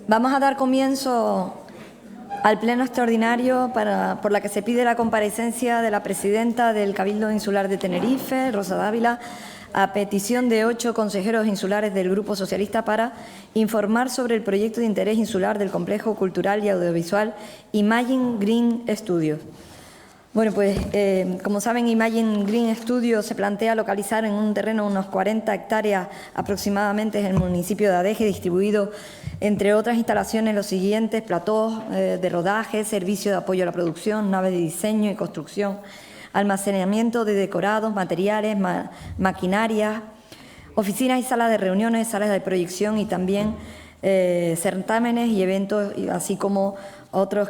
Vamos a dar comienzo al pleno extraordinario por la que se pide la comparecencia de la presidenta del Cabildo Insular de Tenerife, Rosa Dávila, a petición de 8 consejeros insulares del Grupo Socialista para informar sobre el proyecto de interés insular del Complejo Cultural y Audiovisual Imagine Green Studios. Bueno, pues como saben, Imagine Green Studios se plantea localizar en un terreno de unos 40 hectáreas aproximadamente en el municipio de Adeje, distribuido entre otras instalaciones los siguientes: platós de rodaje, servicio de apoyo a la producción, naves de diseño y construcción, almacenamiento de decorados, materiales, maquinaria, oficinas y salas de reuniones, salas de proyección y también certámenes y eventos, así como otros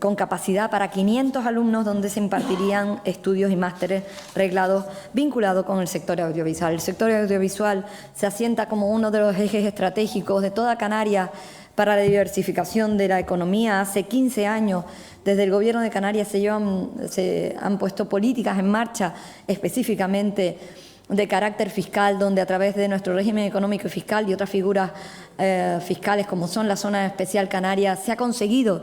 con capacidad para 500 alumnos, donde se impartirían estudios y másteres reglados vinculados con el sector audiovisual. El sector audiovisual se asienta como uno de los ejes estratégicos de toda Canarias para la diversificación de la economía. Hace 15 años, desde el Gobierno de Canarias se han puesto políticas en marcha específicamente de carácter fiscal, donde a través de nuestro régimen económico y fiscal y otras figuras fiscales como son la Zona Especial Canaria, se ha conseguido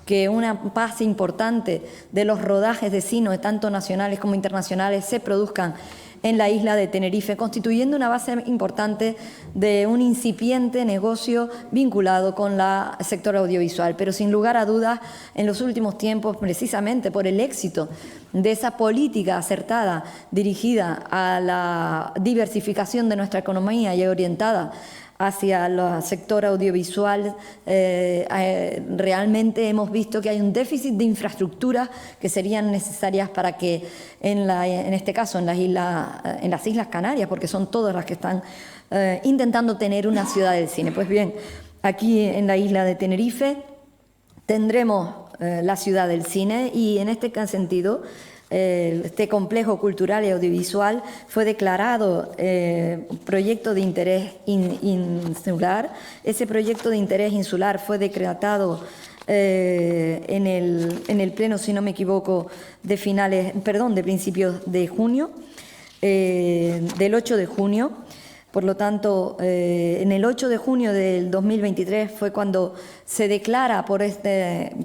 que una base importante de los rodajes de cine, tanto nacionales como internacionales, se produzcan en la isla de Tenerife, constituyendo una base importante de un incipiente negocio vinculado con el sector audiovisual. Pero sin lugar a dudas, en los últimos tiempos, precisamente por el éxito de esa política acertada dirigida a la diversificación de nuestra economía y orientada hacia el sector audiovisual, realmente hemos visto que hay un déficit de infraestructuras que serían necesarias para que, en este caso, en las Islas Canarias, porque son todas las que están intentando tener una ciudad del cine. Pues bien, aquí en la isla de Tenerife tendremos la ciudad del cine y en este sentido este complejo cultural y audiovisual fue declarado proyecto de interés insular. Ese proyecto de interés insular fue decretado en el pleno, si no me equivoco, de principios de junio, del 8 de junio. Por lo tanto, en el 8 de junio del 2023 fue cuando se declara por el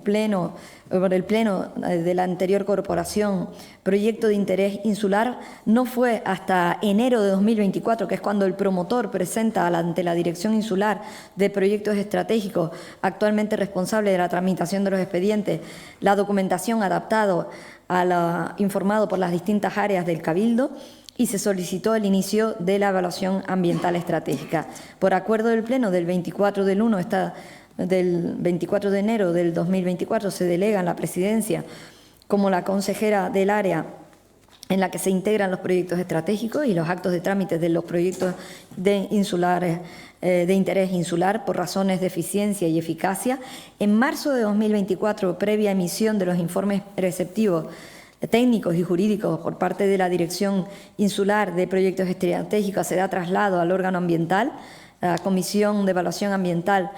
pleno de la anterior corporación proyecto de interés insular. No fue hasta enero de 2024, que es cuando el promotor presenta ante la Dirección Insular de Proyectos Estratégicos, actualmente responsable de la tramitación de los expedientes, la documentación adaptada informado por las distintas áreas del Cabildo, y se solicitó el inicio de la evaluación ambiental estratégica. Por acuerdo del Pleno del 24 de enero del 2024 se delega en la presidencia como la consejera del área en la que se integran los proyectos estratégicos y los actos de trámite de los proyectos de interés insular por razones de eficiencia y eficacia. En marzo de 2024, previa emisión de los informes preceptivos técnicos y jurídicos por parte de la Dirección Insular de Proyectos Estratégicos, se da traslado al órgano ambiental, a la Comisión de Evaluación Ambiental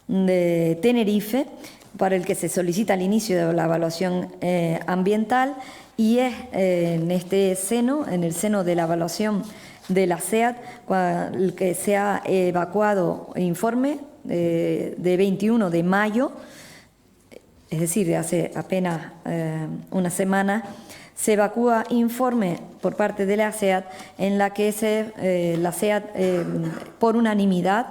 de Tenerife, para el que se solicita el inicio de la evaluación ambiental, y es en el seno de la evaluación de la SEAT, el que se ha evacuado informe de 21 de mayo, es decir, de hace apenas una semana, se evacúa informe por parte de la SEAT en la que la SEAT, por unanimidad,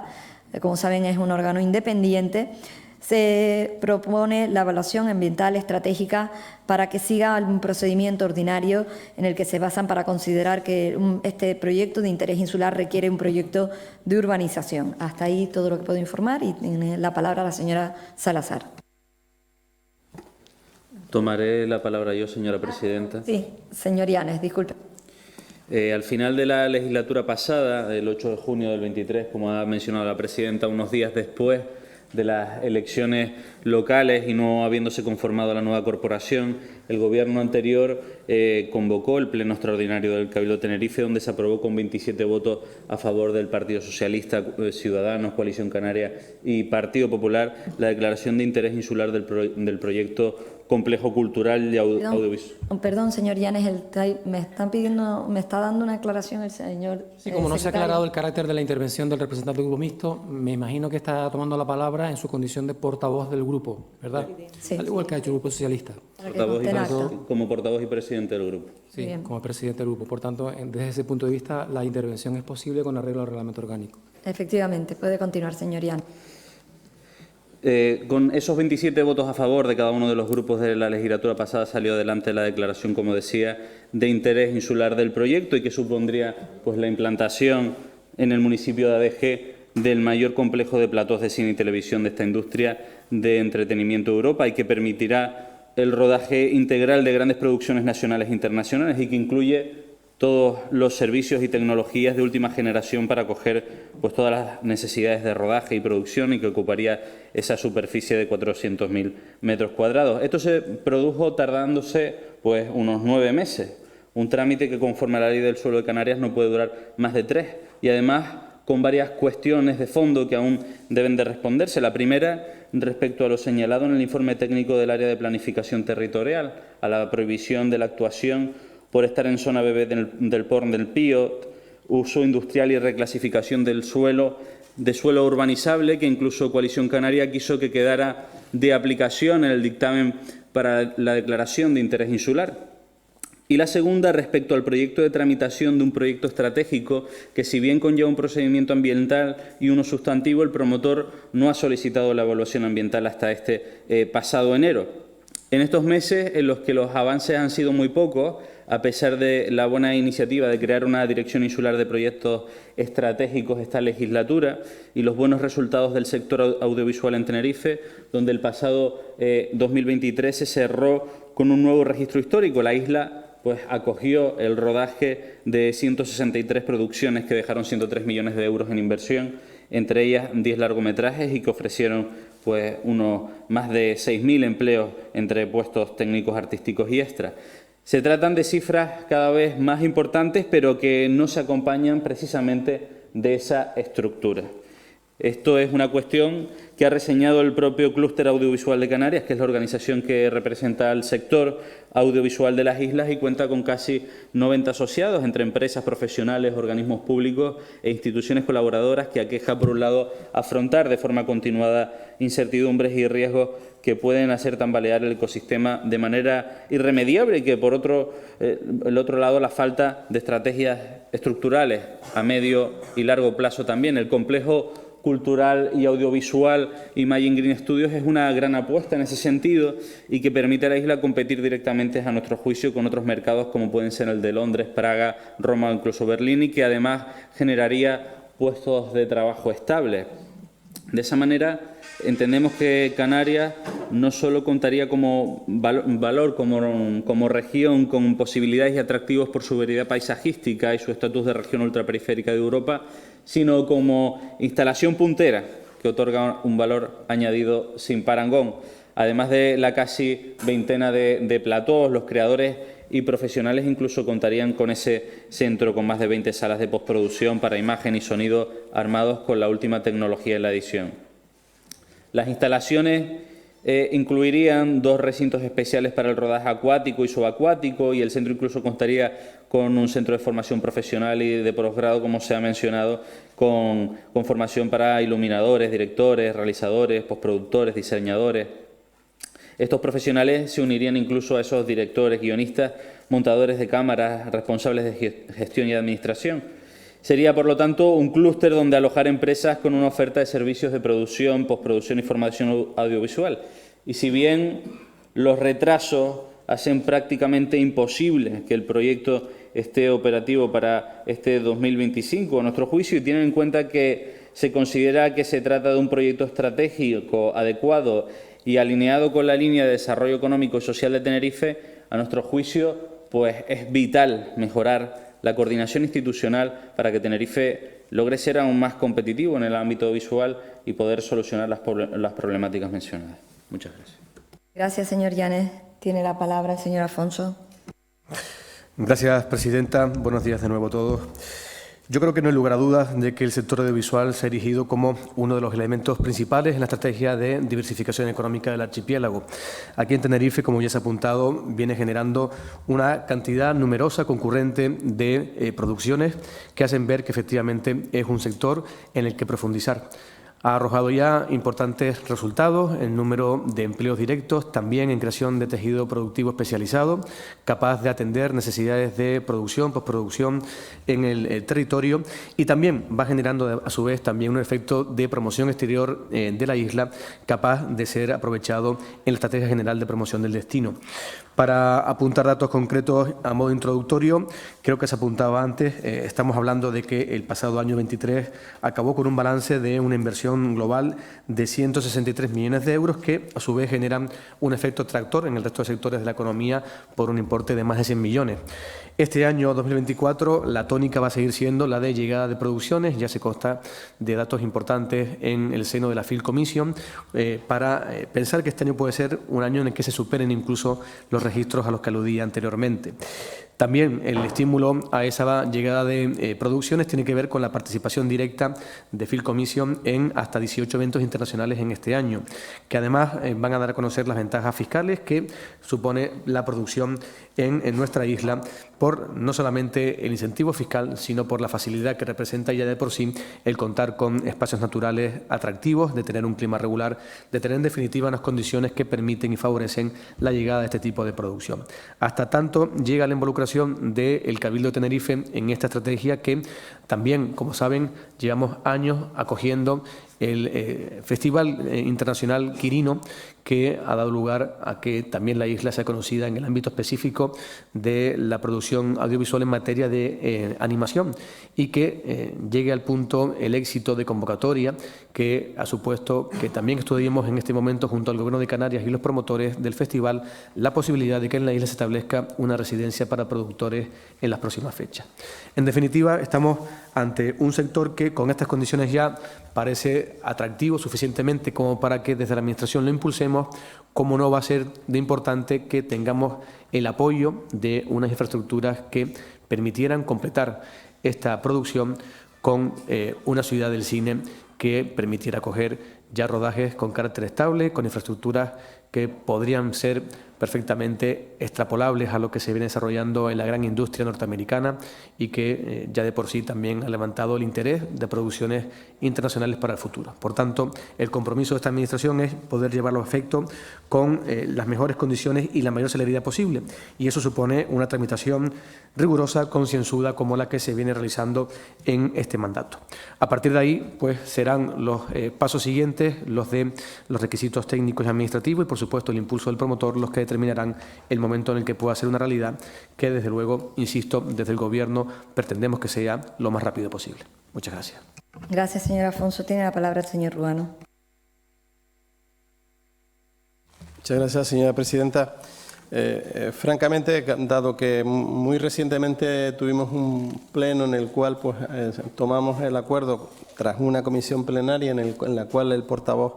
como saben es un órgano independiente, se propone la evaluación ambiental estratégica para que siga un procedimiento ordinario en el que se basan para considerar que este proyecto de interés insular requiere un proyecto de urbanización. Hasta ahí todo lo que puedo informar y tiene la palabra la señora Salazar. Tomaré la palabra yo, señora presidenta. Sí, señor Llanes, disculpe. Al final de la legislatura pasada, el 8 de junio del 23, como ha mencionado la presidenta, unos días después de las elecciones locales y no habiéndose conformado la nueva corporación, el Gobierno anterior convocó el Pleno Extraordinario del Cabildo de Tenerife, donde se aprobó con 27 votos a favor del Partido Socialista, Ciudadanos, Coalición Canaria y Partido Popular la declaración de interés insular del proyecto Complejo Cultural y Audiovisual. Perdón, señor Llanes, me está dando una aclaración el señor Sí, como no se ha secretario. aclarado el carácter de la intervención del representante del Grupo Mixto, me imagino que está tomando la palabra palabra en su condición de portavoz del grupo, ¿verdad? Sí. Al igual que ha hecho el Grupo Socialista. Como portavoz y presidente del grupo. Sí, Bien. como presidente del grupo. Por tanto, desde ese punto de vista, la intervención es posible con arreglo al reglamento orgánico. Efectivamente, puede continuar, señor Ian. Con esos 27 votos a favor de cada uno de los grupos de la legislatura pasada salió adelante la declaración, como decía, de interés insular del proyecto y que supondría pues, la implantación en el municipio de ADG del mayor complejo de platós de cine y televisión de esta industria de entretenimiento de Europa y que permitirá el rodaje integral de grandes producciones nacionales e internacionales y que incluye todos los servicios y tecnologías de última generación para acoger pues, todas las necesidades de rodaje y producción y que ocuparía esa superficie de 400.000 metros cuadrados. Esto se produjo tardándose pues, unos 9 meses, un trámite que conforme a la Ley del Suelo de Canarias no puede durar más de 3 y además con varias cuestiones de fondo que aún deben de responderse. La primera, respecto a lo señalado en el informe técnico del Área de Planificación Territorial, a la prohibición de la actuación por estar en zona BB del PORN del PIOT, uso industrial y reclasificación del suelo, de suelo urbanizable, que incluso Coalición Canaria quiso que quedara de aplicación en el dictamen para la declaración de interés insular. Y la segunda, respecto al proyecto de tramitación de un proyecto estratégico que, si bien conlleva un procedimiento ambiental y uno sustantivo, el promotor no ha solicitado la evaluación ambiental hasta este pasado enero. En estos meses, en los que los avances han sido muy pocos, a pesar de la buena iniciativa de crear una Dirección Insular de Proyectos Estratégicos esta legislatura y los buenos resultados del sector audiovisual en Tenerife, donde el pasado 2023 se cerró con un nuevo registro histórico. La isla pues acogió el rodaje de 163 producciones que dejaron 103 millones de euros en inversión, entre ellas 10 largometrajes y que ofrecieron pues unos más de 6.000 empleos entre puestos técnicos, artísticos y extras. Se tratan de cifras cada vez más importantes, pero que no se acompañan precisamente de esa estructura. Esto es una cuestión que ha reseñado el propio Clúster Audiovisual de Canarias, que es la organización que representa al sector audiovisual de las islas y cuenta con casi 90 asociados entre empresas, profesionales, organismos públicos e instituciones colaboradoras, que aqueja, por un lado, afrontar de forma continuada incertidumbres y riesgos que pueden hacer tambalear el ecosistema de manera irremediable y que, por el otro lado, la falta de estrategias estructurales a medio y largo plazo también. El complejo cultural y audiovisual Imagine Green Studios es una gran apuesta en ese sentido y que permite a la isla competir directamente, a nuestro juicio, con otros mercados como pueden ser el de Londres, Praga, Roma o incluso Berlín, y que además generaría puestos de trabajo estables. De esa manera, entendemos que Canarias no solo contaría como valor, como región, con posibilidades y atractivos por su variedad paisajística y su estatus de región ultraperiférica de Europa, sino como instalación puntera que otorga un valor añadido sin parangón. Además de la casi veintena de platós, los creadores y profesionales incluso contarían con ese centro con más de 20 salas de postproducción para imagen y sonido armados con la última tecnología en la edición. Las instalaciones incluirían 2 recintos especiales para el rodaje acuático y subacuático y el centro incluso contaría con un centro de formación profesional y de posgrado, como se ha mencionado, con formación para iluminadores, directores, realizadores, postproductores, diseñadores. Estos profesionales se unirían incluso a esos directores, guionistas, montadores de cámaras, responsables de gestión y administración. Sería, por lo tanto, un clúster donde alojar empresas con una oferta de servicios de producción, postproducción y formación audiovisual. Y si bien los retrasos hacen prácticamente imposible que el proyecto esté operativo para este 2025, a nuestro juicio, y tienen en cuenta que se considera que se trata de un proyecto estratégico adecuado y alineado con la línea de desarrollo económico y social de Tenerife, a nuestro juicio, pues es vital mejorar la coordinación institucional para que Tenerife logre ser aún más competitivo en el ámbito visual y poder solucionar las problemáticas mencionadas. Muchas gracias. Gracias, señor Llanes. Tiene la palabra el señor Afonso. Gracias, presidenta. Buenos días de nuevo a todos. Yo creo que no hay lugar a dudas de que el sector audiovisual se ha erigido como uno de los elementos principales en la estrategia de diversificación económica del archipiélago. Aquí en Tenerife, como ya se ha apuntado, viene generando una cantidad numerosa, concurrente de producciones que hacen ver que efectivamente es un sector en el que profundizar. Ha arrojado ya importantes resultados en número de empleos directos, también en creación de tejido productivo especializado, capaz de atender necesidades de producción, postproducción en el territorio, y también va generando a su vez también un efecto de promoción exterior de la isla, capaz de ser aprovechado en la Estrategia General de Promoción del Destino. Para apuntar datos concretos a modo introductorio, creo que se apuntaba antes, estamos hablando de que el pasado año 23 acabó con un balance de una inversión global de 163 millones de euros que a su vez generan un efecto tractor en el resto de sectores de la economía por un importe de más de 100 millones. Este año 2024 la tónica va a seguir siendo la de llegada de producciones, ya se consta de datos importantes en el seno de la Field Commission, para pensar que este año puede ser un año en el que se superen incluso los registros a los que aludía anteriormente. También el estímulo a esa llegada de producciones tiene que ver con la participación directa de Field Commission en hasta 18 eventos internacionales en este año, que además van a dar a conocer las ventajas fiscales que supone la producción en nuestra isla, por no solamente el incentivo fiscal, sino por la facilidad que representa ya de por sí el contar con espacios naturales atractivos, de tener un clima regular, de tener en definitiva unas condiciones que permiten y favorecen la llegada de este tipo de producción. Hasta tanto llega la involucración del Cabildo de Tenerife en esta estrategia que también, como saben, llevamos años acogiendo el Festival Internacional Quirino, que ha dado lugar a que también la isla sea conocida en el ámbito específico de la producción audiovisual en materia de animación, y que llegue al punto el éxito de convocatoria que ha supuesto que también estudiemos en este momento junto al Gobierno de Canarias y los promotores del festival la posibilidad de que en la isla se establezca una residencia para productores en las próximas fechas. En definitiva, estamos ante un sector que con estas condiciones ya parece atractivo suficientemente como para que desde la Administración lo impulsemos, como no va a ser de importante que tengamos el apoyo de unas infraestructuras que permitieran completar esta producción con una ciudad del cine que permitiera acoger ya rodajes con carácter estable, con infraestructuras que podrían ser perfectamente extrapolables a lo que se viene desarrollando en la gran industria norteamericana y que ya de por sí también ha levantado el interés de producciones internacionales para el futuro. Por tanto, el compromiso de esta Administración es poder llevarlo a efecto con las mejores condiciones y la mayor celeridad posible, y eso supone una tramitación rigurosa, concienzuda, como la que se viene realizando en este mandato. A partir de ahí, pues serán los pasos siguientes, los de los requisitos técnicos y administrativos y, por supuesto, el impulso del promotor, los que determinarán el momento en el que pueda ser una realidad, que desde luego, insisto, desde el Gobierno pretendemos que sea lo más rápido posible. Muchas gracias. Gracias, señor Afonso. Tiene la palabra el señor Ruano. Muchas gracias, señora presidenta. Francamente, dado que muy recientemente tuvimos un pleno en el cual pues, tomamos el acuerdo tras una comisión plenaria en la cual el portavoz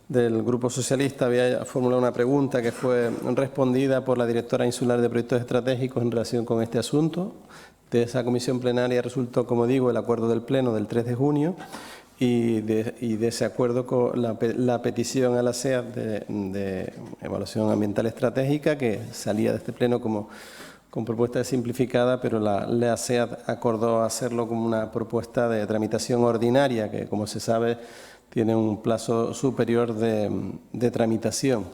del Grupo Socialista había formulado una pregunta que fue respondida por la directora insular de proyectos estratégicos en relación con este asunto. De esa comisión plenaria resultó, como digo, el acuerdo del Pleno del 3 de junio y de ese acuerdo con la petición a la SEAD de evaluación ambiental estratégica, que salía de este Pleno con propuesta de simplificada, pero la SEAD acordó hacerlo como una propuesta de tramitación ordinaria, que, como se sabe, tiene un plazo superior de tramitación.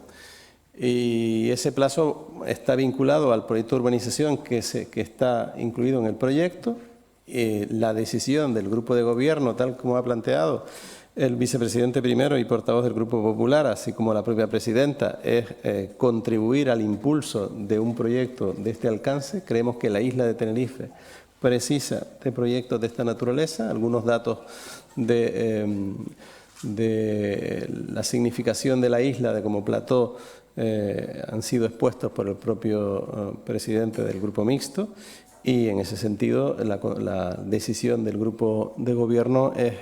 Y ese plazo está vinculado al proyecto de urbanización que está incluido en el proyecto. La decisión del Grupo de Gobierno, tal como ha planteado el vicepresidente primero y portavoz del Grupo Popular, así como la propia presidenta, es contribuir al impulso de un proyecto de este alcance. Creemos que la isla de Tenerife precisa de proyectos de esta naturaleza. Algunos datos de la significación de la isla de como plató han sido expuestos por el propio presidente del Grupo Mixto, y en ese sentido la decisión del Grupo de Gobierno es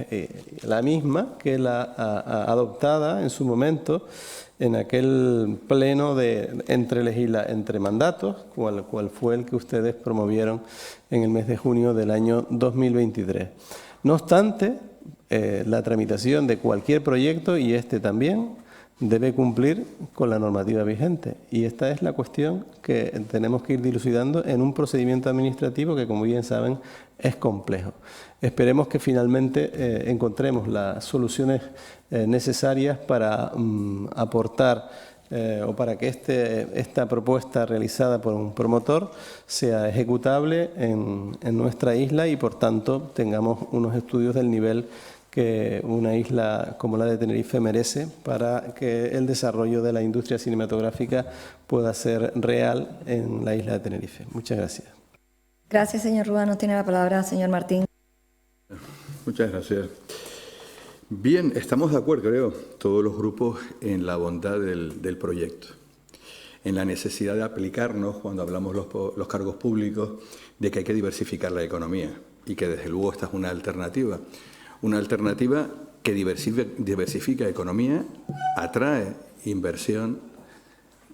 la misma que la adoptada en su momento en aquel pleno entre mandatos, cual fue el que ustedes promovieron en el mes de junio del año 2023. No obstante, la tramitación de cualquier proyecto, y este también, debe cumplir con la normativa vigente. Y esta es la cuestión que tenemos que ir dilucidando en un procedimiento administrativo que, como bien saben, es complejo. Esperemos que finalmente encontremos las soluciones necesarias para aportar o para que esta propuesta realizada por un promotor sea ejecutable en nuestra isla y, por tanto, tengamos unos estudios del nivel que una isla como la de Tenerife merece para que el desarrollo de la industria cinematográfica pueda ser real en la isla de Tenerife. Muchas gracias. Gracias, señor Ruano. Tiene la palabra señor Martín. Muchas gracias. Bien, estamos de acuerdo, creo, todos los grupos en la bondad del proyecto, en la necesidad de aplicarnos, cuando hablamos los cargos públicos, de que hay que diversificar la economía y que, desde luego, esta es una alternativa que diversifica economía, atrae inversión,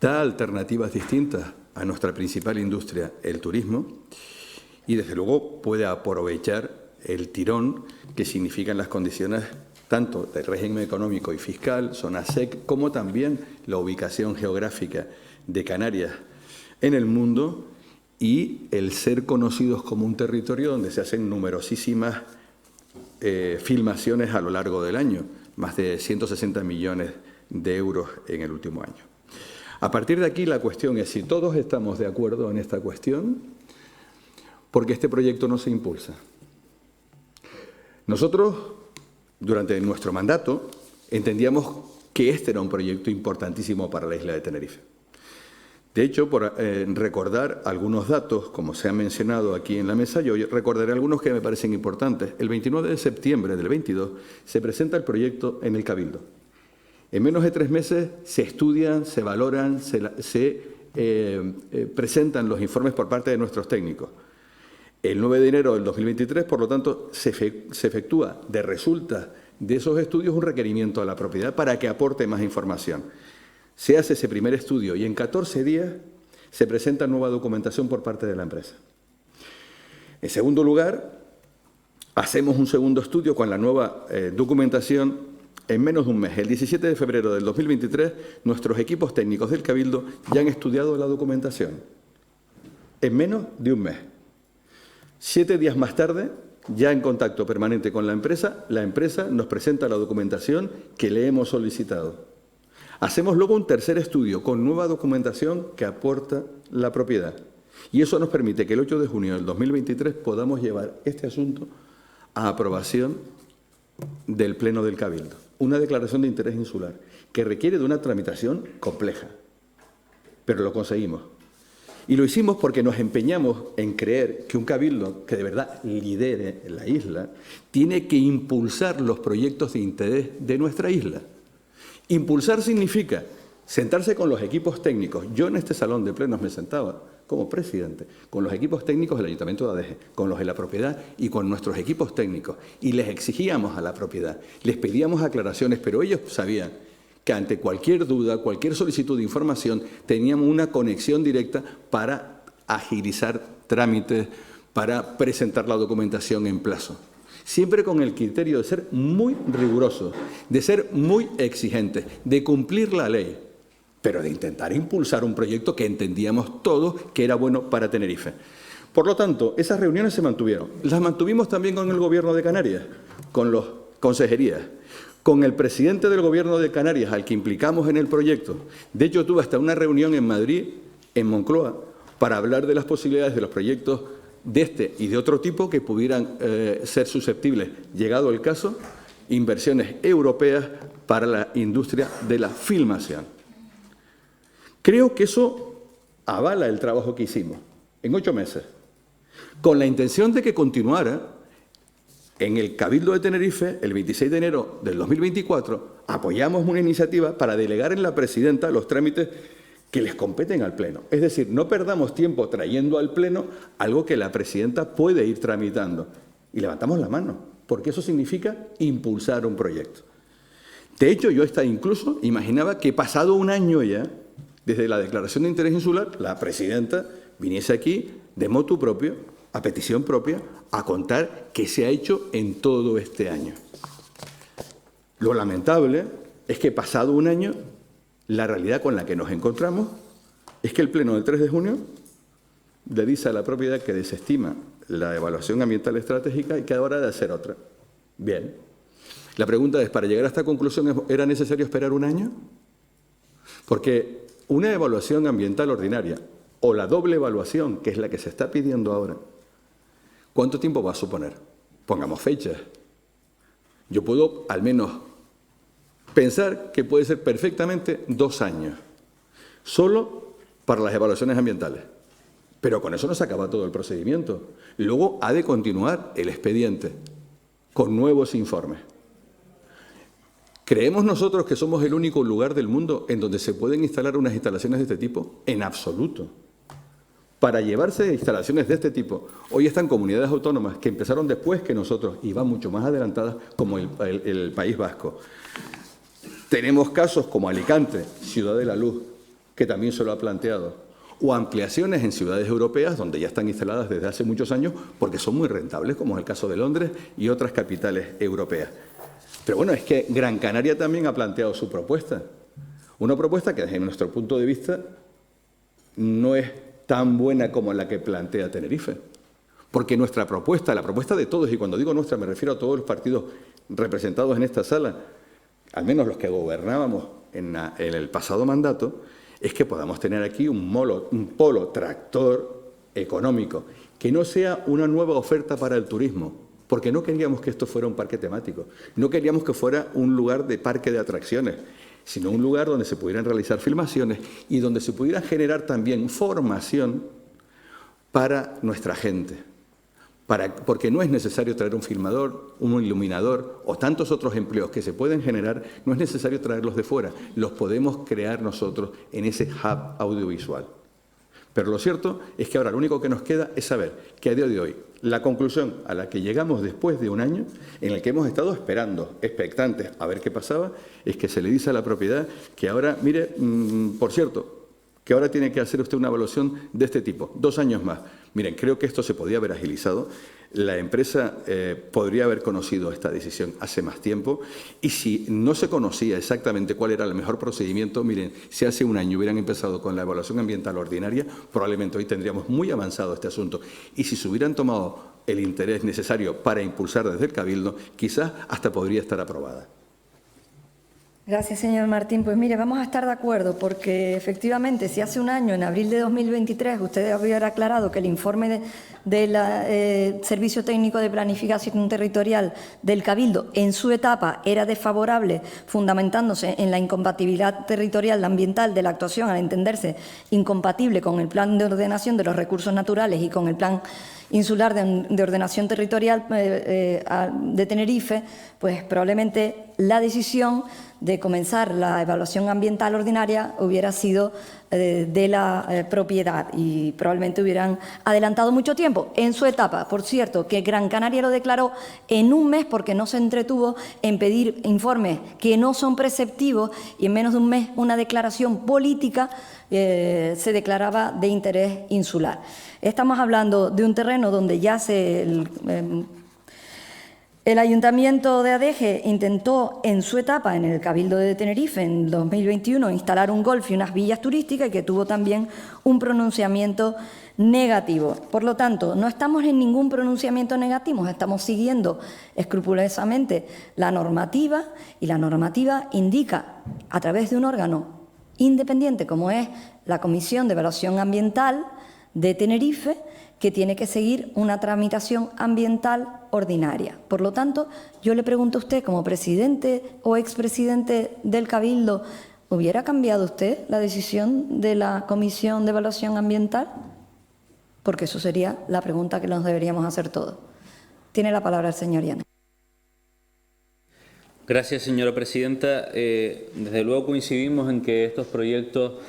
da alternativas distintas a nuestra principal industria, el turismo, y, desde luego, puede aprovechar el tirón que significan las condiciones tanto del régimen económico y fiscal, zona SEC, como también la ubicación geográfica de Canarias en el mundo y el ser conocidos como un territorio donde se hacen numerosísimas filmaciones a lo largo del año, más de 160 millones de euros en el último año. A partir de aquí, la cuestión es si todos estamos de acuerdo en esta cuestión, porque este proyecto no se impulsa. Nosotros, durante nuestro mandato, entendíamos que este era un proyecto importantísimo para la isla de Tenerife. De hecho, por recordar algunos datos, como se ha mencionado aquí en la mesa, yo recordaré algunos que me parecen importantes. El 29 de septiembre del 22 se presenta el proyecto en el Cabildo. En menos de 3 meses se estudian, se valoran, se presentan los informes por parte de nuestros técnicos. El 9 de enero del 2023, por lo tanto, se efectúa de resultas de esos estudios un requerimiento a la propiedad para que aporte más información. Se hace ese primer estudio y en 14 días se presenta nueva documentación por parte de la empresa. En segundo lugar, hacemos un segundo estudio con la nueva documentación en menos de un mes. El 17 de febrero del 2023, nuestros equipos técnicos del Cabildo ya han estudiado la documentación. En menos de un mes. 7 días más tarde, ya en contacto permanente con la empresa nos presenta la documentación que le hemos solicitado. Hacemos luego un tercer estudio con nueva documentación que aporta la propiedad. Y eso nos permite que el 8 de junio del 2023 podamos llevar este asunto a aprobación del Pleno del Cabildo. Una declaración de interés insular que requiere de una tramitación compleja, pero lo conseguimos. Y lo hicimos porque nos empeñamos en creer que un cabildo que de verdad lidere la isla tiene que impulsar los proyectos de interés de nuestra isla. Impulsar significa sentarse con los equipos técnicos. Yo en este salón de plenos me sentaba como presidente con los equipos técnicos del Ayuntamiento de Adeje, con los de la propiedad y con nuestros equipos técnicos. Y les exigíamos a la propiedad, les pedíamos aclaraciones, pero ellos sabían que ante cualquier duda, cualquier solicitud de información, teníamos una conexión directa para agilizar trámites, para presentar la documentación en plazo. Siempre con el criterio de ser muy rigurosos, de ser muy exigentes, de cumplir la ley, pero de intentar impulsar un proyecto que entendíamos todos que era bueno para Tenerife. Por lo tanto, esas reuniones se mantuvieron. Las mantuvimos también con el Gobierno de Canarias, con las consejerías, con el presidente del Gobierno de Canarias, al que implicamos en el proyecto. De hecho, tuve hasta una reunión en Madrid, en Moncloa, para hablar de las posibilidades de los proyectos de este y de otro tipo que pudieran ser susceptibles, llegado el caso, inversiones europeas para la industria de la filmación. Creo que eso avala el trabajo que hicimos en 8 meses, con la intención de que continuara. En el Cabildo de Tenerife, el 26 de enero del 2024, apoyamos una iniciativa para delegar en la presidenta los trámites que les competen al Pleno. Es decir, no perdamos tiempo trayendo al Pleno algo que la presidenta puede ir tramitando. Y levantamos la mano, porque eso significa impulsar un proyecto. De hecho, yo hasta incluso imaginaba que pasado un año ya, desde la declaración de interés insular, la presidenta viniese aquí de motu propio, a petición propia, a contar qué se ha hecho en todo este año. Lo lamentable es que pasado un año La realidad con la que nos encontramos es que el Pleno del 3 de junio le dice a la propiedad que desestima la evaluación ambiental estratégica y que ahora ha de hacer otra. Bien. La pregunta es, ¿para llegar a esta conclusión era necesario esperar un año? Porque una evaluación ambiental ordinaria o la doble evaluación, que es la que se está pidiendo ahora, ¿cuánto tiempo va a suponer? Pongamos fechas. Yo puedo al menos pensar que puede ser perfectamente 2 años, solo para las evaluaciones ambientales. Pero con eso no se acaba todo el procedimiento. Luego ha de continuar el expediente con nuevos informes. ¿Creemos nosotros que somos el único lugar del mundo en donde se pueden instalar unas instalaciones de este tipo? En absoluto. Para llevarse instalaciones de este tipo, hoy están comunidades autónomas que empezaron después que nosotros y van mucho más adelantadas, como el País Vasco. Tenemos casos como Alicante, Ciudad de la Luz, que también se lo ha planteado, o ampliaciones en ciudades europeas donde ya están instaladas desde hace muchos años porque son muy rentables, como es el caso de Londres y otras capitales europeas. Pero bueno, es que Gran Canaria también ha planteado su propuesta. Una propuesta que desde nuestro punto de vista no es tan buena como la que plantea Tenerife. Porque nuestra propuesta, la propuesta de todos, y cuando digo nuestra me refiero a todos los partidos representados en esta sala, al menos los que gobernábamos en el pasado mandato, es que podamos tener aquí un polo tractor económico, que no sea una nueva oferta para el turismo, porque no queríamos que esto fuera un parque temático, no queríamos que fuera un lugar de parque de atracciones, sino un lugar donde se pudieran realizar filmaciones y donde se pudiera generar también formación para nuestra gente. Porque no es necesario traer un filmador, un iluminador o tantos otros empleos que se pueden generar, no es necesario traerlos de fuera, los podemos crear nosotros en ese hub audiovisual. Pero lo cierto es que ahora lo único que nos queda es saber que a día de hoy la conclusión a la que llegamos después de un año, en el que hemos estado esperando, expectantes a ver qué pasaba, es que se le dice a la propiedad que ahora, mire, por cierto, que ahora tiene que hacer usted una evaluación de este tipo, 2 años más. Miren, creo que esto se podía haber agilizado. La empresa podría haber conocido esta decisión hace más tiempo y si no se conocía exactamente cuál era el mejor procedimiento, miren, si hace un año hubieran empezado con la evaluación ambiental ordinaria, probablemente hoy tendríamos muy avanzado este asunto. Y si se hubieran tomado el interés necesario para impulsar desde el Cabildo, quizás hasta podría estar aprobada. Gracias, señor Martín. Pues mire, vamos a estar de acuerdo porque efectivamente si hace un año, en abril de 2023, usted hubiera aclarado que el informe del Servicio Técnico de Planificación Territorial del Cabildo en su etapa era desfavorable, fundamentándose en la incompatibilidad territorial ambiental de la actuación, al entenderse incompatible con el Plan de Ordenación de los Recursos Naturales y con el Plan Insular de Ordenación Territorial de Tenerife, pues probablemente la decisión de comenzar la evaluación ambiental ordinaria hubiera sido de la propiedad y probablemente hubieran adelantado mucho tiempo en su etapa. Por cierto, que Gran Canaria lo declaró en un mes porque no se entretuvo en pedir informes que no son preceptivos y en menos de un mes una declaración política se declaraba de interés insular. Estamos hablando de un terreno donde ya el Ayuntamiento de Adeje intentó en su etapa en el Cabildo de Tenerife en 2021 instalar un golf y unas villas turísticas y que tuvo también un pronunciamiento negativo. Por lo tanto, no estamos en ningún pronunciamiento negativo, estamos siguiendo escrupulosamente la normativa y la normativa indica a través de un órgano independiente como es la Comisión de Evaluación Ambiental de Tenerife, que tiene que seguir una tramitación ambiental ordinaria. Por lo tanto, yo le pregunto a usted, como presidente o expresidente del Cabildo, ¿hubiera cambiado usted la decisión de la Comisión de Evaluación Ambiental? Porque eso sería la pregunta que nos deberíamos hacer todos. Tiene la palabra el señor Llanes. Gracias, señora presidenta. Desde luego coincidimos en que estos proyectos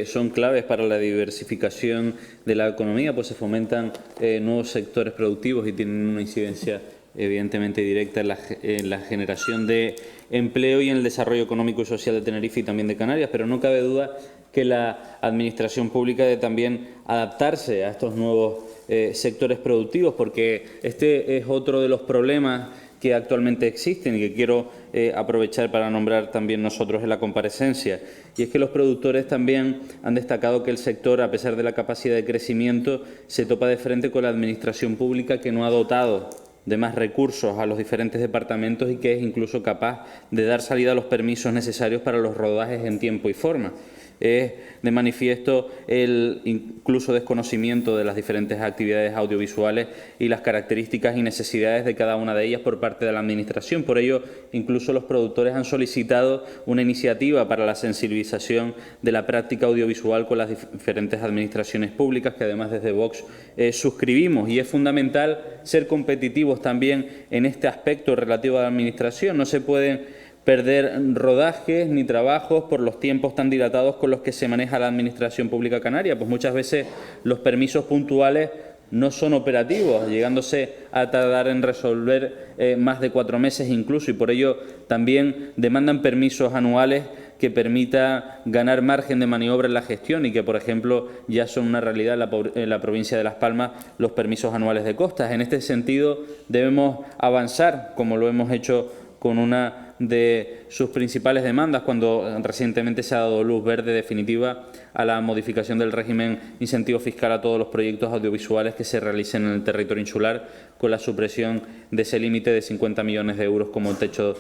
son claves para la diversificación de la economía, pues se fomentan nuevos sectores productivos y tienen una incidencia evidentemente directa en la generación de empleo y en el desarrollo económico y social de Tenerife y también de Canarias, pero no cabe duda que la Administración pública debe también adaptarse a estos nuevos sectores productivos, porque este es otro de los problemas que actualmente existen y que quiero aprovechar para nombrar también nosotros en la comparecencia. Y es que los productores también han destacado que el sector, a pesar de la capacidad de crecimiento, se topa de frente con la administración pública, que no ha dotado de más recursos a los diferentes departamentos y que es incluso capaz de dar salida a los permisos necesarios para los rodajes en tiempo y forma. Es de manifiesto el incluso desconocimiento de las diferentes actividades audiovisuales y las características y necesidades de cada una de ellas por parte de la Administración. Por ello, incluso los productores han solicitado una iniciativa para la sensibilización de la práctica audiovisual con las diferentes administraciones públicas, que además desde Vox suscribimos. Y es fundamental ser competitivos también en este aspecto relativo a la Administración. No se pueden perder rodajes ni trabajos por los tiempos tan dilatados con los que se maneja la Administración Pública Canaria, pues muchas veces los permisos puntuales no son operativos, llegándose a tardar en resolver más de 4 meses incluso, y por ello también demandan permisos anuales que permita ganar margen de maniobra en la gestión y que, por ejemplo, ya son una realidad en la provincia de Las Palmas los permisos anuales de costas. En este sentido, debemos avanzar, como lo hemos hecho con una de sus principales demandas cuando recientemente se ha dado luz verde definitiva a la modificación del régimen incentivo fiscal a todos los proyectos audiovisuales que se realicen en el territorio insular, con la supresión de ese límite de 50 millones de euros como techo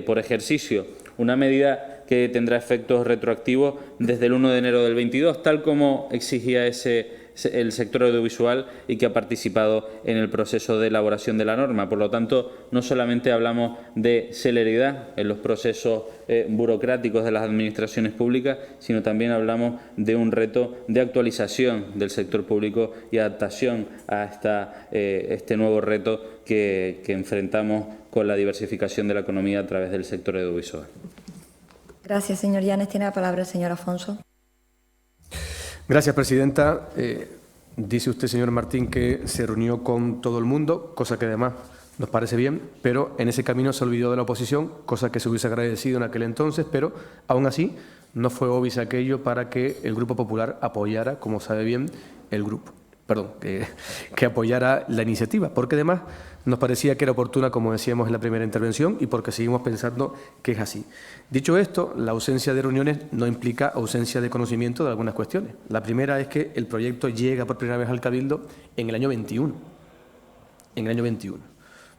por ejercicio. Una medida que tendrá efectos retroactivos desde el 1 de enero del 22, tal como exigía el sector audiovisual y que ha participado en el proceso de elaboración de la norma. Por lo tanto, no solamente hablamos de celeridad en los procesos burocráticos de las administraciones públicas, sino también hablamos de un reto de actualización del sector público y adaptación a este nuevo reto que enfrentamos con la diversificación de la economía a través del sector audiovisual. Gracias, señor Llanes. Tiene la palabra el señor Afonso. Gracias, presidenta. Dice usted, señor Martín, que se reunió con todo el mundo, cosa que además nos parece bien, pero en ese camino se olvidó de la oposición, cosa que se hubiese agradecido en aquel entonces, pero aún así no fue obvio aquello para que el Grupo Popular apoyara, como sabe bien, que apoyara la iniciativa, porque además nos parecía que era oportuna, como decíamos en la primera intervención, y porque seguimos pensando que es así. Dicho esto, la ausencia de reuniones no implica ausencia de conocimiento de algunas cuestiones. La primera es que el proyecto llega por primera vez al Cabildo en el año 21.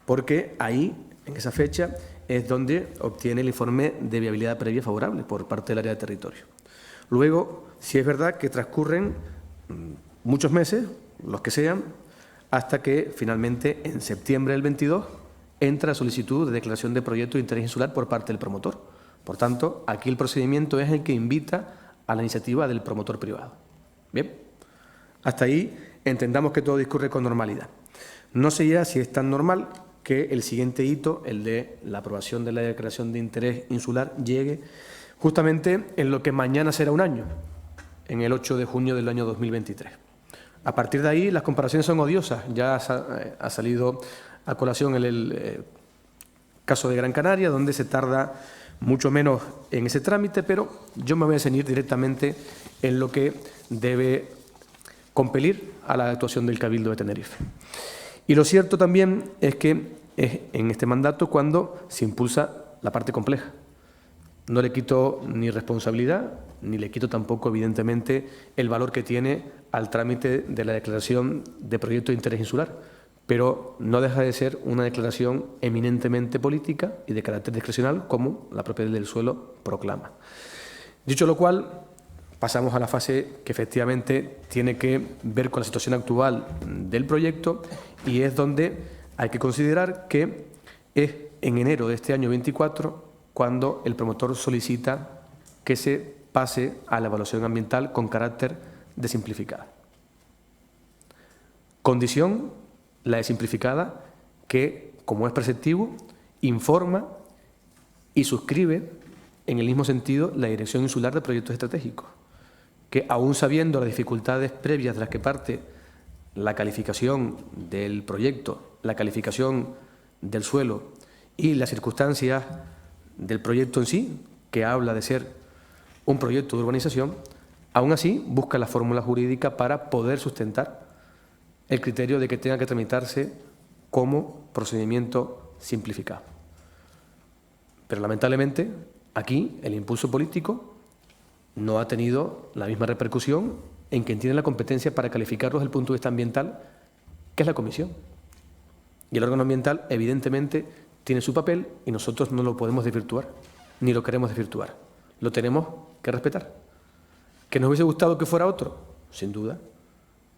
Porque ahí, en esa fecha, es donde obtiene el informe de viabilidad previa favorable por parte del área de territorio. Luego, sí es verdad que transcurren muchos meses, los que sean, hasta que finalmente en septiembre del 22 entra solicitud de declaración de proyecto de interés insular por parte del promotor. Por tanto, aquí el procedimiento es el que invita a la iniciativa del promotor privado. Bien, hasta ahí entendamos que todo discurre con normalidad. No sé ya si es tan normal que el siguiente hito, el de la aprobación de la declaración de interés insular, llegue justamente en lo que mañana será un año, en el 8 de junio del año 2023. A partir de ahí, las comparaciones son odiosas. Ya ha salido a colación el caso de Gran Canaria, donde se tarda mucho menos en ese trámite, pero yo me voy a ceñir directamente en lo que debe compelir a la actuación del Cabildo de Tenerife. Y lo cierto también es que es en este mandato cuando se impulsa la parte compleja. No le quito ni responsabilidad, ni le quito tampoco, evidentemente, el valor que tiene al trámite de la declaración de proyecto de interés insular, pero no deja de ser una declaración eminentemente política y de carácter discrecional, como la propia ley del suelo proclama. Dicho lo cual, pasamos a la fase que efectivamente tiene que ver con la situación actual del proyecto, y es donde hay que considerar que es en enero de este año 24 cuando el promotor solicita que se pase a la evaluación ambiental con carácter de simplificada. Condición, la de simplificada, que, como es preceptivo, informa y suscribe en el mismo sentido la Dirección Insular de Proyectos Estratégicos, que, aún sabiendo las dificultades previas de las que parte la calificación del proyecto, la calificación del suelo y las circunstancias del proyecto en sí, que habla de ser un proyecto de urbanización, aún así busca la fórmula jurídica para poder sustentar el criterio de que tenga que tramitarse como procedimiento simplificado. Pero lamentablemente aquí el impulso político no ha tenido la misma repercusión en quien tiene la competencia para calificarlos desde el punto de vista ambiental, que es la Comisión. Y el órgano ambiental, evidentemente, tiene su papel y nosotros no lo podemos desvirtuar, ni lo queremos desvirtuar. Lo tenemos que respetar. ¿Que nos hubiese gustado que fuera otro? Sin duda.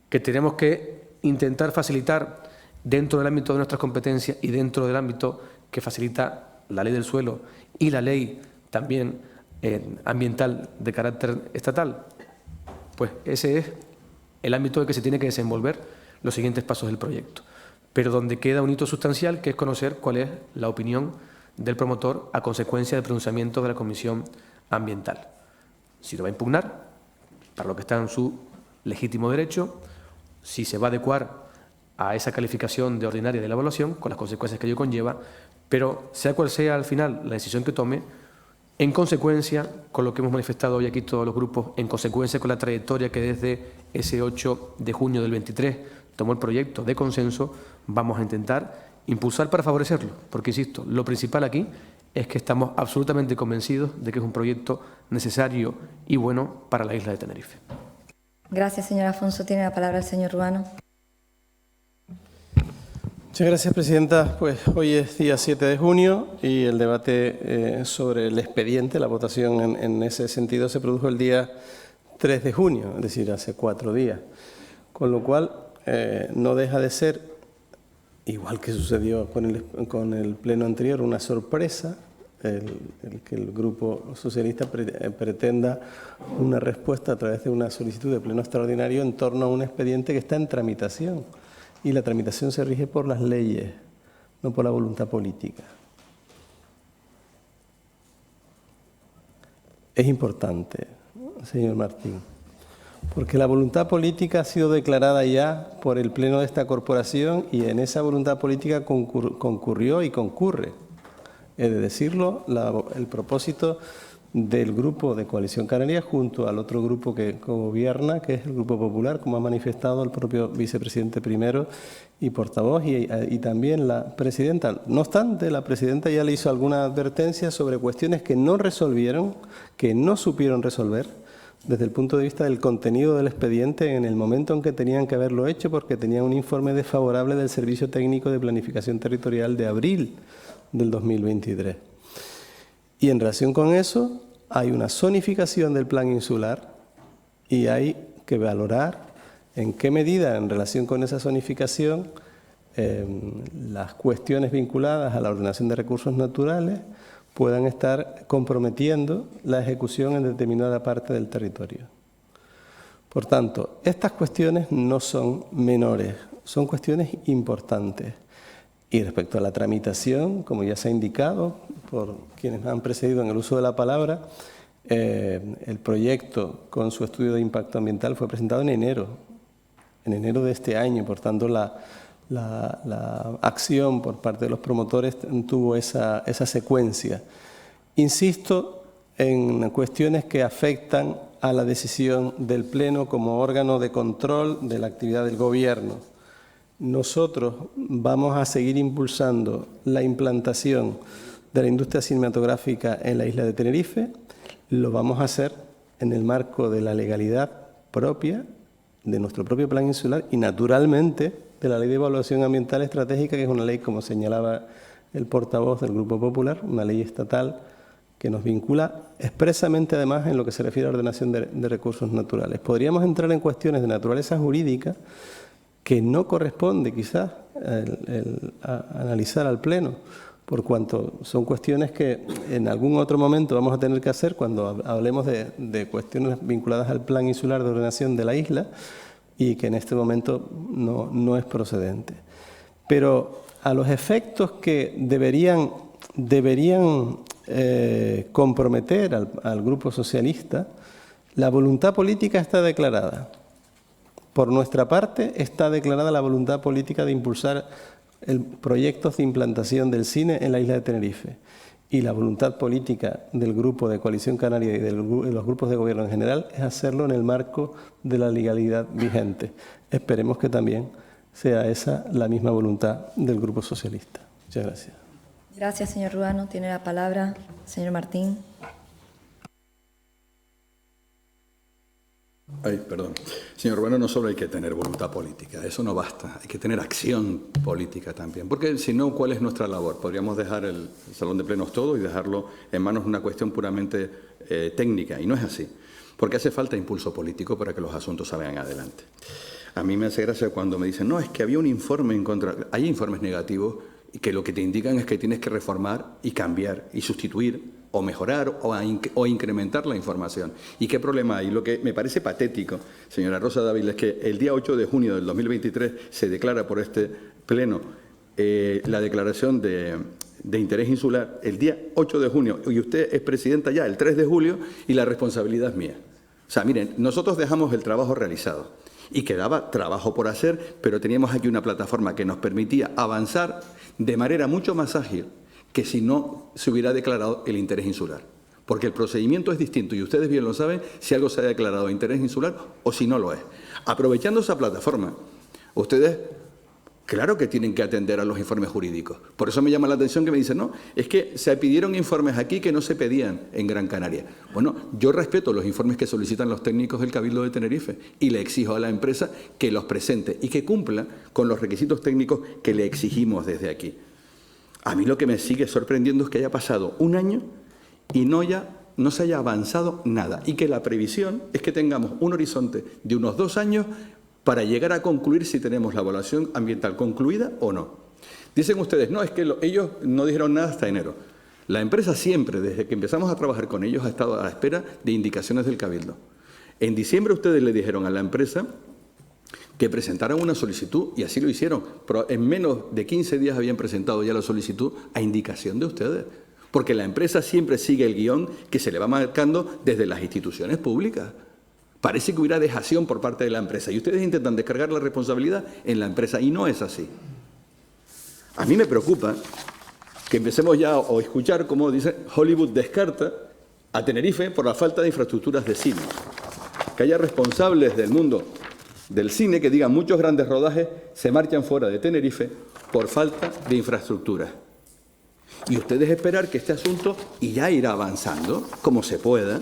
¿Que tenemos que intentar facilitar dentro del ámbito de nuestras competencias y dentro del ámbito que facilita la ley del suelo y la ley también ambiental de carácter estatal? Pues ese es el ámbito en el que se tiene que desenvolver los siguientes pasos del proyecto. Pero donde queda un hito sustancial, que es conocer cuál es la opinión del promotor a consecuencia del pronunciamiento de la Comisión Ambiental. Si lo va a impugnar, para lo que está en su legítimo derecho, si se va a adecuar a esa calificación de ordinaria de la evaluación, con las consecuencias que ello conlleva, pero sea cual sea al final la decisión que tome, en consecuencia con lo que hemos manifestado hoy aquí todos los grupos, en consecuencia con la trayectoria que desde ese 8 de junio del 23 tomó el proyecto de consenso, vamos a intentar impulsar para favorecerlo, porque, insisto, lo principal aquí es que estamos absolutamente convencidos de que es un proyecto necesario y bueno para la isla de Tenerife. Gracias, señor Afonso. Tiene la palabra el señor Ruano. Muchas gracias, presidenta. Pues hoy es día 7 de junio y el debate sobre el expediente, la votación en ese sentido, se produjo el día 3 de junio, es decir, hace 4 días. Con lo cual, no deja de ser, igual que sucedió con el pleno anterior, una sorpresa el que el Grupo Socialista pretenda una respuesta a través de una solicitud de pleno extraordinario en torno a un expediente que está en tramitación. Y la tramitación se rige por las leyes, no por la voluntad política. Es importante, señor Martín, porque la voluntad política ha sido declarada ya por el Pleno de esta corporación y en esa voluntad política concurrió y concurre, es de decirlo, el propósito del Grupo de Coalición Canaria junto al otro grupo que gobierna, que es el Grupo Popular, como ha manifestado el propio vicepresidente primero y portavoz y también la presidenta. No obstante, la presidenta ya le hizo alguna advertencia sobre cuestiones que no resolvieron, que no supieron resolver, desde el punto de vista del contenido del expediente en el momento en que tenían que haberlo hecho, porque tenía un informe desfavorable del Servicio Técnico de Planificación Territorial de abril del 2023. Y en relación con eso, hay una zonificación del plan insular y hay que valorar en qué medida, en relación con esa zonificación, las cuestiones vinculadas a la ordenación de recursos naturales puedan estar comprometiendo la ejecución en determinada parte del territorio. Por tanto, estas cuestiones no son menores, son cuestiones importantes. Y respecto a la tramitación, como ya se ha indicado por quienes me han precedido en el uso de la palabra, el proyecto con su estudio de impacto ambiental fue presentado en enero de este año. Por tanto, la acción por parte de los promotores tuvo esa secuencia. Insisto en cuestiones que afectan a la decisión del Pleno como órgano de control de la actividad del Gobierno. Nosotros vamos a seguir impulsando la implantación de la industria cinematográfica en la isla de Tenerife. Lo vamos a hacer en el marco de la legalidad propia, de nuestro propio plan insular y, naturalmente, de la Ley de Evaluación Ambiental Estratégica, que es una ley, como señalaba el portavoz del Grupo Popular, una ley estatal que nos vincula expresamente, además, en lo que se refiere a ordenación de recursos naturales. Podríamos entrar en cuestiones de naturaleza jurídica que no corresponde quizás analizar al Pleno, por cuanto son cuestiones que en algún otro momento vamos a tener que hacer cuando hablemos de cuestiones vinculadas al Plan Insular de Ordenación de la isla y que en este momento no es procedente. Pero a los efectos que deberían comprometer al Grupo Socialista, la voluntad política está declarada. Por nuestra parte, está declarada la voluntad política de impulsar proyectos de implantación del cine en la isla de Tenerife. Y la voluntad política del Grupo de Coalición Canaria y de los grupos de gobierno en general es hacerlo en el marco de la legalidad vigente. Esperemos que también sea esa la misma voluntad del Grupo Socialista. Muchas gracias. Gracias, señor Ruano. Tiene la palabra señor Martín. Ay, perdón. Señor Ruano, no solo hay que tener voluntad política, eso no basta, hay que tener acción política también, porque si no, ¿cuál es nuestra labor? Podríamos dejar el salón de plenos todo y dejarlo en manos de una cuestión puramente técnica, y no es así, porque hace falta impulso político para que los asuntos salgan adelante. A mí me hace gracia cuando me dicen, no, es que había un informe en contra... Hay informes negativos que lo que te indican es que tienes que reformar y cambiar y sustituir o mejorar o incrementar la información. ¿Y qué problema hay? Lo que me parece patético, señora Rosa Dávila, es que el día 8 de junio del 2023 se declara por este Pleno la declaración de interés insular el día 8 de junio y usted es presidenta ya el 3 de julio y la responsabilidad es mía. O sea, miren, nosotros dejamos el trabajo realizado y quedaba trabajo por hacer, pero teníamos aquí una plataforma que nos permitía avanzar de manera mucho más ágil que si no se hubiera declarado el interés insular. Porque el procedimiento es distinto y ustedes bien lo saben si algo se ha declarado interés insular o si no lo es. Aprovechando esa plataforma, ustedes, claro que tienen que atender a los informes jurídicos. Por eso me llama la atención que me dicen, no, es que se pidieron informes aquí que no se pedían en Gran Canaria. Bueno, yo respeto los informes que solicitan los técnicos del Cabildo de Tenerife y le exijo a la empresa que los presente y que cumpla con los requisitos técnicos que le exigimos desde aquí. A mí lo que me sigue sorprendiendo es que haya pasado un año y no se haya avanzado nada y que la previsión es que tengamos un horizonte de unos 2 años para llegar a concluir si tenemos la evaluación ambiental concluida o no. Dicen ustedes, no, es que ellos no dijeron nada hasta enero. La empresa siempre, desde que empezamos a trabajar con ellos, ha estado a la espera de indicaciones del Cabildo. En diciembre ustedes le dijeron a la empresa que presentaran una solicitud y así lo hicieron, pero en menos de 15 días habían presentado ya la solicitud a indicación de ustedes, porque la empresa siempre sigue el guión que se le va marcando desde las instituciones públicas. Parece que hubiera dejación por parte de la empresa y ustedes intentan descargar la responsabilidad en la empresa y no es así. A mí me preocupa que empecemos ya a escuchar cómo dice Hollywood descarta a Tenerife por la falta de infraestructuras de cine. Que haya responsables del mundo del cine que digan muchos grandes rodajes se marchan fuera de Tenerife por falta de infraestructuras. Y ustedes esperar que este asunto y ya irá avanzando como se pueda.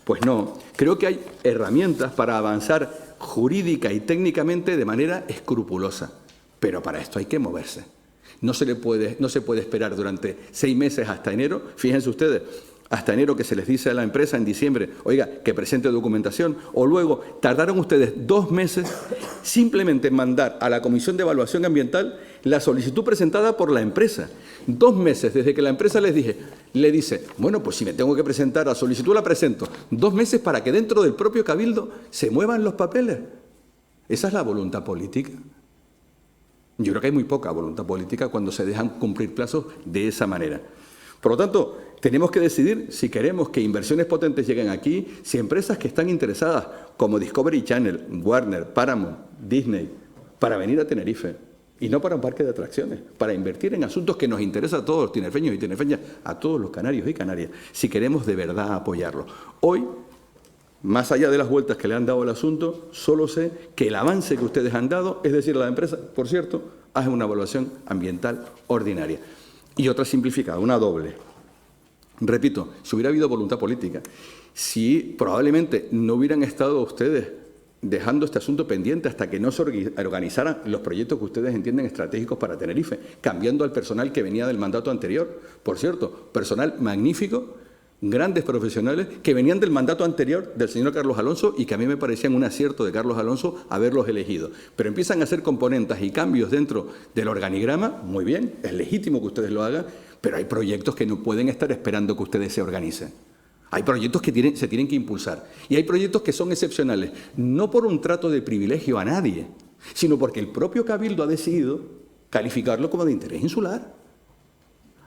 Pues no, creo que hay herramientas para avanzar jurídica y técnicamente de manera escrupulosa, pero para esto hay que moverse. No se puede esperar durante 6 meses hasta enero, fíjense ustedes, hasta enero que se les dice a la empresa en diciembre, oiga, que presente documentación, o luego tardaron ustedes 2 meses simplemente en mandar a la Comisión de Evaluación Ambiental la solicitud presentada por la empresa. 2 meses desde que la empresa le dice, bueno, pues si me tengo que presentar la solicitud la presento. 2 meses para que dentro del propio Cabildo se muevan los papeles. ¿Esa es la voluntad política? Yo creo que hay muy poca voluntad política cuando se dejan cumplir plazos de esa manera. Por lo tanto, tenemos que decidir si queremos que inversiones potentes lleguen aquí, si empresas que están interesadas, como Discovery Channel, Warner, Paramount, Disney, para venir a Tenerife, y no para un parque de atracciones, para invertir en asuntos que nos interesan a todos los tinerfeños y tinerfeñas, a todos los canarios y canarias, si queremos de verdad apoyarlo. Hoy, más allá de las vueltas que le han dado al asunto, solo sé que el avance que ustedes han dado es decir a la empresa, por cierto, haz una evaluación ambiental ordinaria. Y otra simplificada, una doble. Repito, si hubiera habido voluntad política, si probablemente no hubieran estado ustedes dejando este asunto pendiente hasta que no se organizaran los proyectos que ustedes entienden estratégicos para Tenerife, cambiando al personal que venía del mandato anterior. Por cierto, personal magnífico, grandes profesionales que venían del mandato anterior del señor Carlos Alonso y que a mí me parecían un acierto de Carlos Alonso haberlos elegido. Pero empiezan a hacer componentes y cambios dentro del organigrama, muy bien, es legítimo que ustedes lo hagan, pero hay proyectos que no pueden estar esperando que ustedes se organicen. Hay proyectos que se tienen que impulsar y hay proyectos que son excepcionales, no por un trato de privilegio a nadie, sino porque el propio Cabildo ha decidido calificarlo como de interés insular.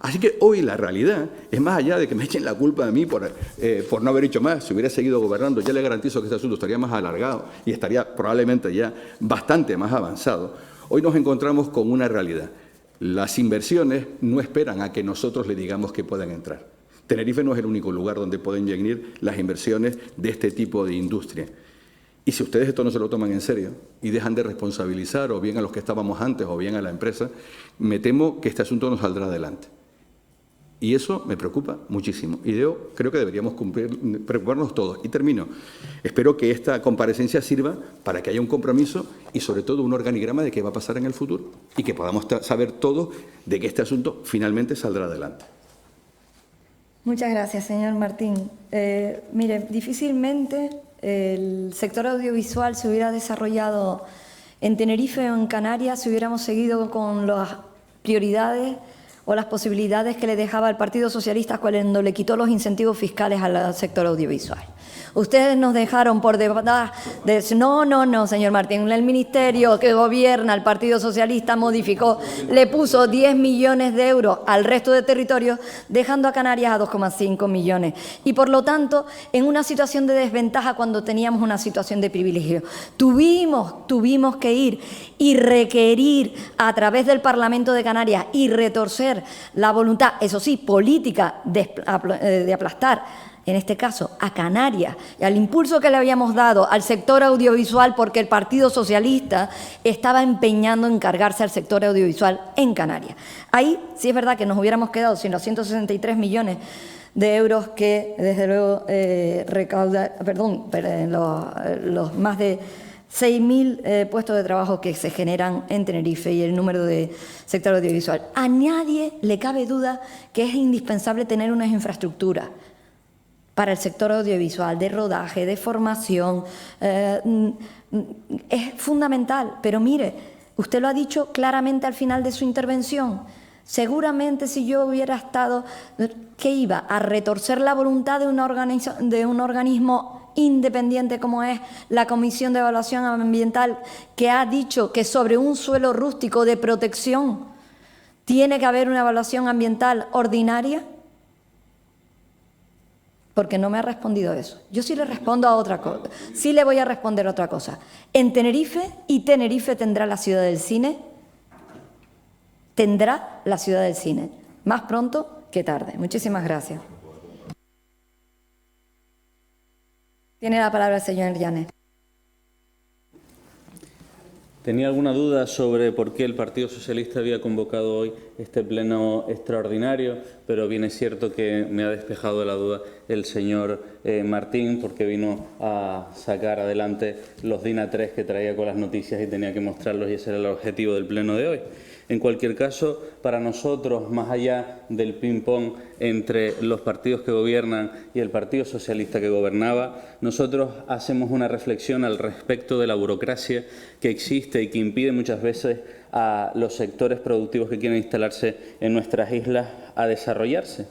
Así que hoy la realidad es más allá de que me echen la culpa a mí por no haber hecho más. Si hubiera seguido gobernando, ya le garantizo que este asunto estaría más alargado y estaría probablemente ya bastante más avanzado. Hoy nos encontramos con una realidad. Las inversiones no esperan a que nosotros le digamos que puedan entrar. Tenerife no es el único lugar donde pueden venir las inversiones de este tipo de industria. Y si ustedes esto no se lo toman en serio y dejan de responsabilizar o bien a los que estábamos antes o bien a la empresa, me temo que este asunto no saldrá adelante. Y eso me preocupa muchísimo. Y yo creo que deberíamos preocuparnos todos. Y termino. Espero que esta comparecencia sirva para que haya un compromiso y, sobre todo, un organigrama de qué va a pasar en el futuro y que podamos saber todos de que este asunto finalmente saldrá adelante. Muchas gracias, señor Martín. Mire, difícilmente el sector audiovisual se hubiera desarrollado en Tenerife o en Canarias si hubiéramos seguido con las prioridades o las posibilidades que le dejaba el Partido Socialista cuando le quitó los incentivos fiscales al sector audiovisual. Ustedes nos dejaron por debatir, no, señor Martín, el ministerio que gobierna el Partido Socialista modificó, le puso 10 millones de euros al resto de territorios, dejando a Canarias a 2,5 millones. Y por lo tanto, en una situación de desventaja cuando teníamos una situación de privilegio. Tuvimos que ir y requerir a través del Parlamento de Canarias y retorcer la voluntad, eso sí, política, de aplastar, en este caso, a Canarias, y al impulso que le habíamos dado al sector audiovisual porque el Partido Socialista estaba empeñando en cargarse al sector audiovisual en Canarias. Ahí sí es verdad que nos hubiéramos quedado sin los 163 millones de euros que, desde luego, los más de 6.000 puestos de trabajo que se generan en Tenerife y el número de sector audiovisual. A nadie le cabe duda que es indispensable tener unas infraestructuras para el sector audiovisual, de rodaje, de formación, es fundamental. Pero mire, usted lo ha dicho claramente al final de su intervención. Seguramente si yo hubiera estado, ¿qué iba? A retorcer la voluntad de un organismo independiente como es la Comisión de Evaluación Ambiental, que ha dicho que sobre un suelo rústico de protección tiene que haber una evaluación ambiental ordinaria. Porque no me ha respondido eso. Yo sí le respondo a otra cosa. Sí le voy a responder otra cosa. En Tenerife, y Tenerife tendrá la ciudad del cine, más pronto que tarde. Muchísimas gracias. Tiene la palabra el señor Llanes. Tenía alguna duda sobre por qué el Partido Socialista había convocado hoy este pleno extraordinario, pero bien es cierto que me ha despejado de la duda el señor Martín, porque vino a sacar adelante los DIN A3 que traía con las noticias y tenía que mostrarlos, y ese era el objetivo del pleno de hoy. En cualquier caso, para nosotros, más allá del ping-pong entre los partidos que gobiernan y el Partido Socialista que gobernaba, nosotros hacemos una reflexión al respecto de la burocracia que existe y que impide muchas veces a los sectores productivos que quieren instalarse en nuestras islas a desarrollarse.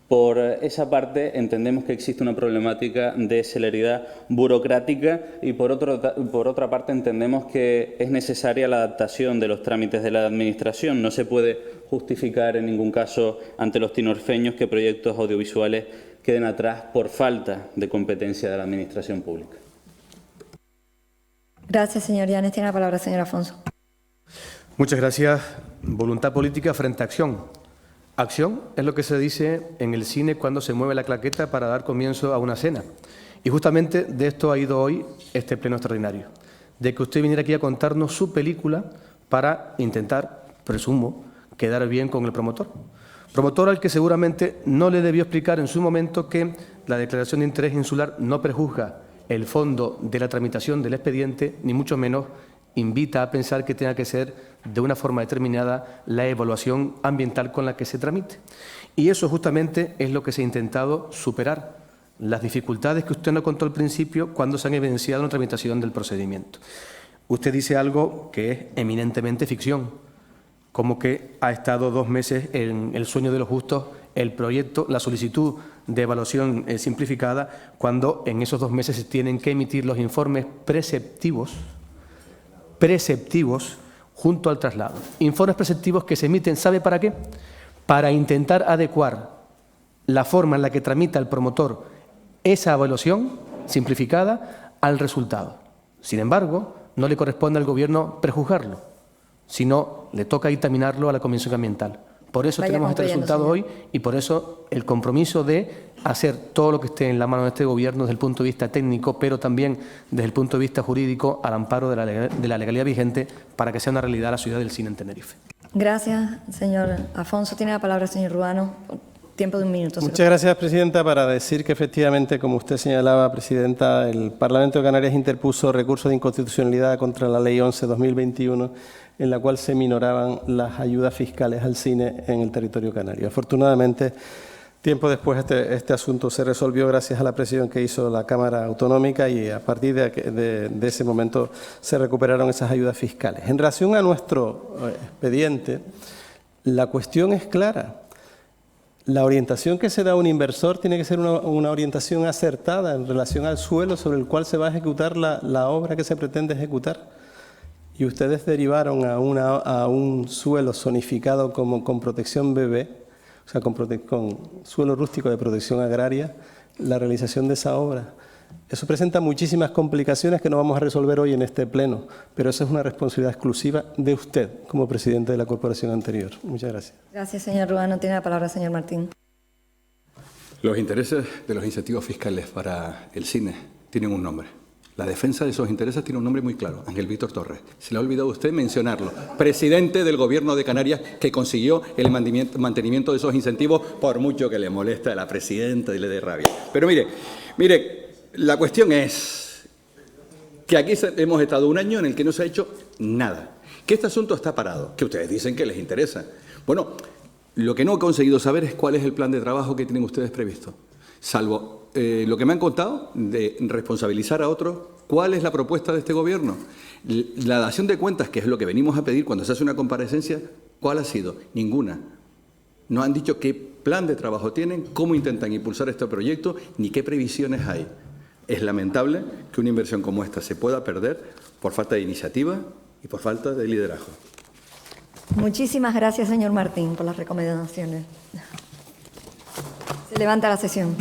Por esa parte, entendemos que existe una problemática de celeridad burocrática y por otra parte entendemos que es necesaria la adaptación de los trámites de la Administración. No se puede justificar en ningún caso ante los tinorfeños que proyectos audiovisuales queden atrás por falta de competencia de la Administración pública. Gracias, señor Llanes. Tiene la palabra el señor Afonso. Muchas gracias. Voluntad política frente a acción. Acción es lo que se dice en el cine cuando se mueve la claqueta para dar comienzo a una escena. Y justamente de esto ha ido hoy este pleno extraordinario. De que usted viniera aquí a contarnos su película para intentar, presumo, quedar bien con el promotor. Promotor al que seguramente no le debió explicar en su momento que la declaración de interés insular no prejuzga el fondo de la tramitación del expediente, ni mucho menos invita a pensar que tenga que ser de una forma determinada la evaluación ambiental con la que se tramite. Y eso justamente es lo que se ha intentado superar, las dificultades que usted nos contó al principio cuando se han evidenciado en la tramitación del procedimiento. Usted dice algo que es eminentemente ficción, como que ha estado 2 meses en el sueño de los justos el proyecto, la solicitud de evaluación simplificada, cuando en esos 2 meses se tienen que emitir los informes preceptivos junto al traslado. Informes preceptivos que se emiten, ¿sabe para qué? Para intentar adecuar la forma en la que tramita el promotor esa evaluación simplificada al resultado. Sin embargo, no le corresponde al Gobierno prejuzgarlo, sino le toca dictaminarlo a la Comisión Ambiental. Por eso tenemos este resultado hoy y por eso el compromiso de hacer todo lo que esté en la mano de este Gobierno desde el punto de vista técnico, pero también desde el punto de vista jurídico, al amparo de la legalidad vigente, para que sea una realidad la ciudad del cine en Tenerife. Gracias, señor Afonso. Tiene la palabra el señor Ruano. tiempo de un minuto. Muchas gracias, presidenta. Para decir que efectivamente, como usted señalaba, presidenta, el Parlamento de Canarias interpuso recurso de inconstitucionalidad contra la Ley 11/2021, en la cual se minoraban las ayudas fiscales al cine en el territorio canario. Afortunadamente, tiempo después este asunto se resolvió gracias a la presión que hizo la Cámara Autonómica y a partir de ese momento se recuperaron esas ayudas fiscales. En relación a nuestro expediente, la cuestión es clara. La orientación que se da a un inversor tiene que ser una orientación acertada en relación al suelo sobre el cual se va a ejecutar la obra que se pretende ejecutar. Y ustedes derivaron a un suelo zonificado con protección BB, o sea, con suelo rústico de protección agraria, la realización de esa obra. Eso presenta muchísimas complicaciones que no vamos a resolver hoy en este pleno, pero eso es una responsabilidad exclusiva de usted como presidente de la corporación anterior. Muchas gracias. Gracias, señor Ruano. Tiene la palabra el señor Martín. Los intereses de los incentivos fiscales para el cine tienen un nombre. La defensa de esos intereses tiene un nombre muy claro, Ángel Víctor Torres. Se le ha olvidado a usted mencionarlo. Presidente del Gobierno de Canarias que consiguió el mantenimiento de esos incentivos, por mucho que le molesta a la presidenta y le dé rabia. Pero mire, la cuestión es que aquí hemos estado un año en el que no se ha hecho nada, que este asunto está parado, que ustedes dicen que les interesa. Bueno, lo que no he conseguido saber es cuál es el plan de trabajo que tienen ustedes previsto, salvo lo que me han contado de responsabilizar a otros. ¿Cuál es la propuesta de este Gobierno? La dación de cuentas, que es lo que venimos a pedir cuando se hace una comparecencia, ¿cuál ha sido? Ninguna. No han dicho qué plan de trabajo tienen, cómo intentan impulsar este proyecto, ni qué previsiones hay. Es lamentable que una inversión como esta se pueda perder por falta de iniciativa y por falta de liderazgo. Muchísimas gracias, señor Martín, por las recomendaciones. Se levanta la sesión.